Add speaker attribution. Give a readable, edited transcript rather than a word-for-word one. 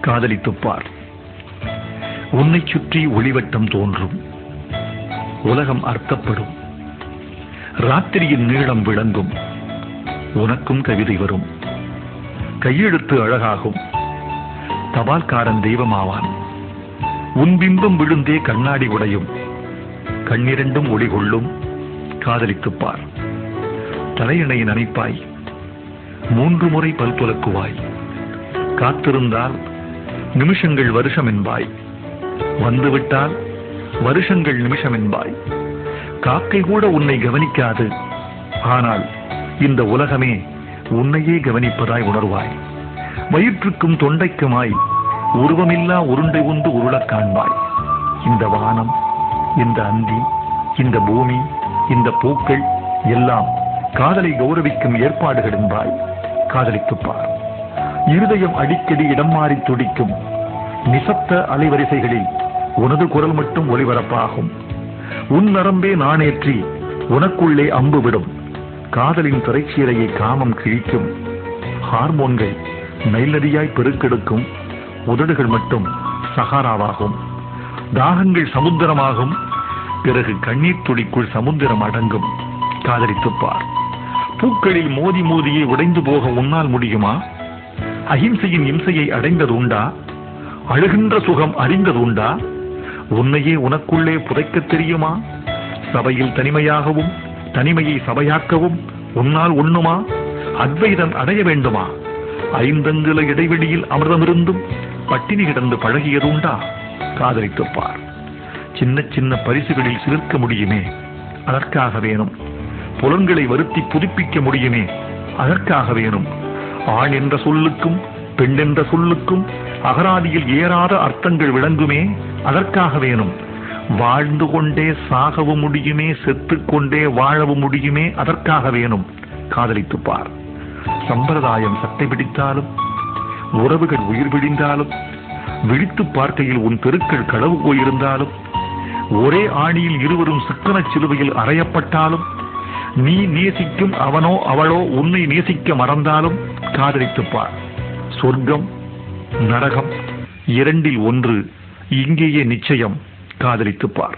Speaker 1: காதலித்துப் பார். உன்னை சுற்றி ஒளிவட்டம் தோன்றும், உலகம் அர்த்தப்படும், ராத்திரியின் நீளம் விளங்கும், உனக்கும் கவிதை வரும், கையெழுத்து அழகாகும், தபால்காரன் தெய்வமாவான், உன் பிம்பம் விழுந்தே கண்ணாடி உடையும், கண்ணிரண்டும் ஒளி கொள்ளும். காதலித்துப் பார். தலையணை நனைப்பாய், 3 முறை பல் துலக்குவாய், காத்திருந்தால் நிமிஷங்கள் வருஷம் என்பாய், வந்துவிட்டால் வருஷங்கள் நிமிஷம் என்பாய். காக்கை கூட உன்னை கவனிக்காது, ஆனால் இந்த உலகமே உன்னையே கவனிப்பதாய் உணர்வாய். வயிற்றுக்கும் தொண்டைக்குமாய் உருவமில்லா உருண்டை ஒன்று உருளக் காண்பாய். இந்த வானம், இந்த அந்தி, இந்த பூமி, இந்த பூக்கள் எல்லாம் காதலை கௌரவிக்கும் ஏற்பாடுகள் என்பாய். காதலித்துப் பார். இருதயம் அடிக்கடி இடம் மாறி துடிக்கும், நிசப்த அலைவரிசைகளில் உனது குரல் மட்டும் ஒளிபரப்பாகும். உன் நரம்பே நாணேற்றி உனக்குள்ளே அம்பு விடும். காதலின் திரைச்சீலையை காமம் கிழிக்கும். ஹார்மோன்கள் நைல் நதியாய் பெருக்கெடுக்கும், உதடுகள் மட்டும் சகாராவாகும். தாகங்கள் சமுத்திரமாகும், பிறகு கண்ணீர் துளிக்குள் சமுத்திரம் அடங்கும். காதலித்துப் பார். பூக்களில் மோதி மோதியே உடைந்து போக உன்னால் முடியுமா? அஹிம்சையின் இம்சையை அடைந்தது உண்டா? அழுகின்ற சுகம் அறிந்தது உண்டா? உன்னையே உனக்குள்ளே புதைக்க தெரியுமா? சபையில் தனிமையாகவும் தனிமையை சபையாக்கவும் உன்னால் உண்ணுமா? அத்வைதம் அடைய வேண்டுமா? 5 அங்குல இடைவெளியில் அமிர்தமிருந்தும் பட்டினி கிடந்து பழகியது உண்டா? காதலித்துப் பார். சின்ன சின்ன பரிசுகளில் சிலிர்க்க முடியுமே, அதற்காக வேணும். புலன்களை வருத்தி புதுப்பிக்க முடியுமே, அதற்காக வேணும். ஆண் என்ற சொல்லுக்கும் பெண் என்ற சொல்லுக்கும் அகராதியில் ஏறாத அர்த்தங்கள் விளங்குமே, அதற்காக வேணும். வாழ்ந்து கொண்டே சாகவும் முடியுமே, செத்துக்கொண்டே வாழவும் முடியுமே, அதற்காக வேணும். காதலித்துப் பார். சம்பிரதாயம் சட்டை பிடித்தாலும், உறவுகள் உயிர் பிடிந்தாலும், விழித்து பார்க்கையில் உன் தெருக்கள் களவு போயிருந்தாலும், ஒரே ஆணியில் இருவரும் சிக்கன சிலுவையில் அறையப்பட்டாலும், நீ நேசிக்கும் அவனோ அவளோ உன்னை நேசிக்க மறந்தாலும் காதலித்துப் பார். சொர்க்கம் நரகம் 2இல் 1 இங்கேயே நிச்சயம். காதலித்துப் பார்.